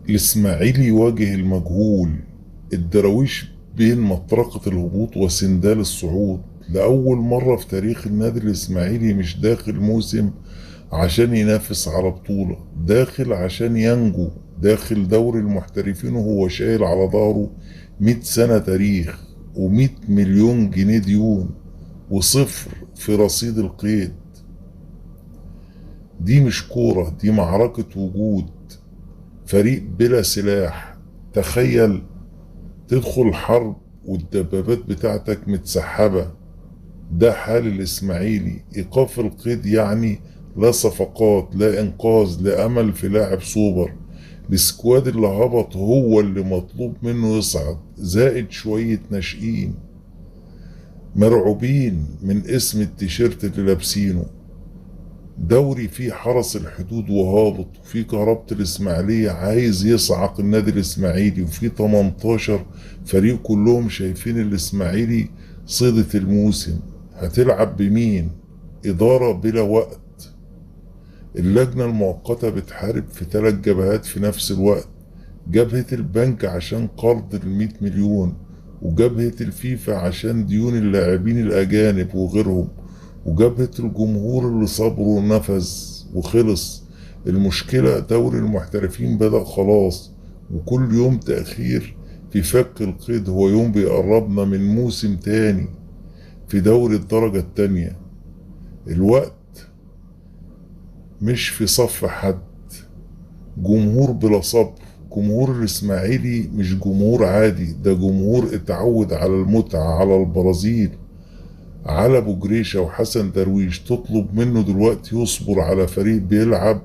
الإسماعيلي يواجه المجهول. الدراويش بين مطرقة الهبوط وسندال الصعود. لأول مرة في تاريخ النادي الإسماعيلي مش داخل موسم عشان ينافس على بطولة، داخل عشان ينجو، داخل دوري المحترفين وهو شايل على ظهره 100 سنة تاريخ و100 مليون جنيه ديون وصفر في رصيد القيد. دي مش كورة، دي معركة وجود. فريق بلا سلاح. تخيل تدخل حرب والدبابات بتاعتك متسحبة. ده حال الإسماعيلي. إيقاف القيد يعني لا صفقات، لا إنقاذ، لا أمل في لاعب سوبر. السكواد اللي هبط هو اللي مطلوب منه يصعد، زائد شوية ناشئين مرعوبين من اسم التيشيرت اللي لابسينه. دوري فيه حرس الحدود وهابط، وفيه كهربة الإسماعيلية عايز يصعق النادي الإسماعيلي، وفيه 18 فريق كلهم شايفين الإسماعيلي صيدة الموسم. هتلعب بمين؟ إدارة بلا وقت. اللجنة المؤقتة بتحارب في 3 جبهات في نفس الوقت. جبهة البنك عشان قرض 100 مليون، وجبهة الفيفا عشان ديون اللاعبين الأجانب وغيرهم، وجبهة الجمهور اللي صبره نفذ وخلص. المشكلة دوري المحترفين بدأ خلاص، وكل يوم تأخير في فك القيد هو يوم بيقربنا من موسم تاني في دوري الدرجة التانية. الوقت مش في صف حد. جمهور بلا صبر. جمهور الإسماعيلي مش جمهور عادي، ده جمهور اتعود على المتعة، على البرازيل، على ابو جريشة وحسن درويش. تطلب منه دلوقتي يصبر على فريق بيلعب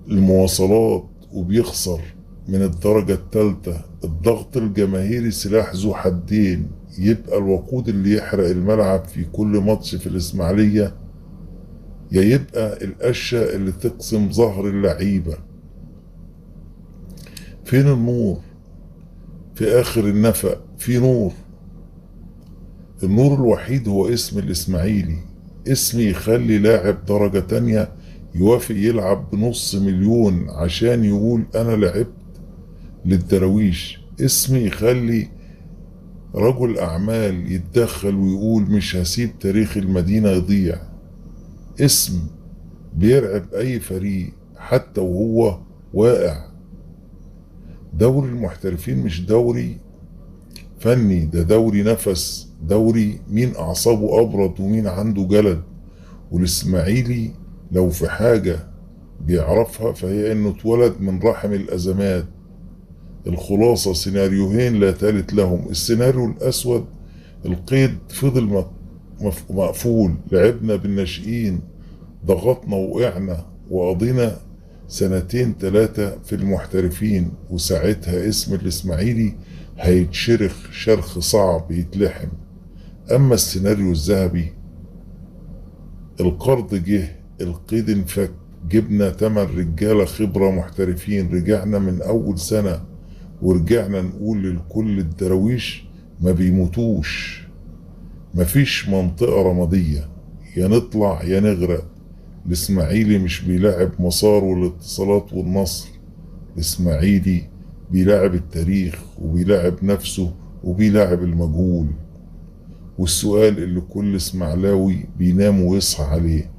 المواصلات وبيخسر من الدرجة الثالثة. الضغط الجماهيري سلاح ذو حدين. يبقى الوقود اللي يحرق الملعب في كل ماتش في الإسماعيلية، يا يبقى القشة اللي تقسم ظهر اللعيبة. فين النور؟ في آخر النفق في نور. النور الوحيد هو اسم الإسماعيلي. اسم يخلي لاعب درجة تانية يوافق يلعب بنص مليون عشان يقول أنا لعبت للدراويش. اسم يخلي رجل أعمال يتدخل ويقول مش هسيب تاريخ المدينة يضيع. اسم بيرعب أي فريق حتى وهو واقع. دوري المحترفين مش دوري فني، ده دوري نفس. دوري مين أعصابه أبرد ومين عنده جلد. والإسماعيلي لو في حاجة بيعرفها فهي إنه اتولد من رحم الأزمات. الخلاصة سيناريوهين لا تالت لهم. السيناريو الأسود، القيد فضل مقفول، لعبنا بالناشئين، ضغطنا وقعنا وقضينا 2 3 في المحترفين، وساعتها اسم الإسماعيلي هيتشرخ شرخ صعب يتلحم. أما السيناريو الذهبي، القرض جه، القيد انفك، جبنا 8 رجالة خبرة محترفين، رجعنا من أول سنة ورجعنا نقول للكل الدراويش ما بيموتوش. مفيش منطقة رمادية، يا نطلع يا نغرق. الإسماعيلي مش بيلعب مسار والاتصالات والنصر. الإسماعيلي بيلعب التاريخ وبيلعب نفسه وبيلعب المجهول. والسؤال اللي كل اسماعيلاوي بينام ويصحى عليه،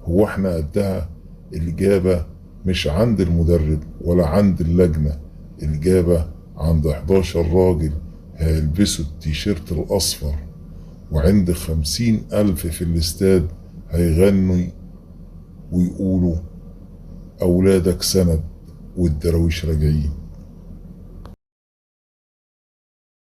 هو احنا قدها؟ الإجابة مش عند المدرب ولا عند اللجنة. الإجابة عند 11 راجل هيلبسوا التيشيرت الأصفر، وعند 50,000 في الاستاد هيغنوا ويقولوا أولادك سند والدراويش راجعين.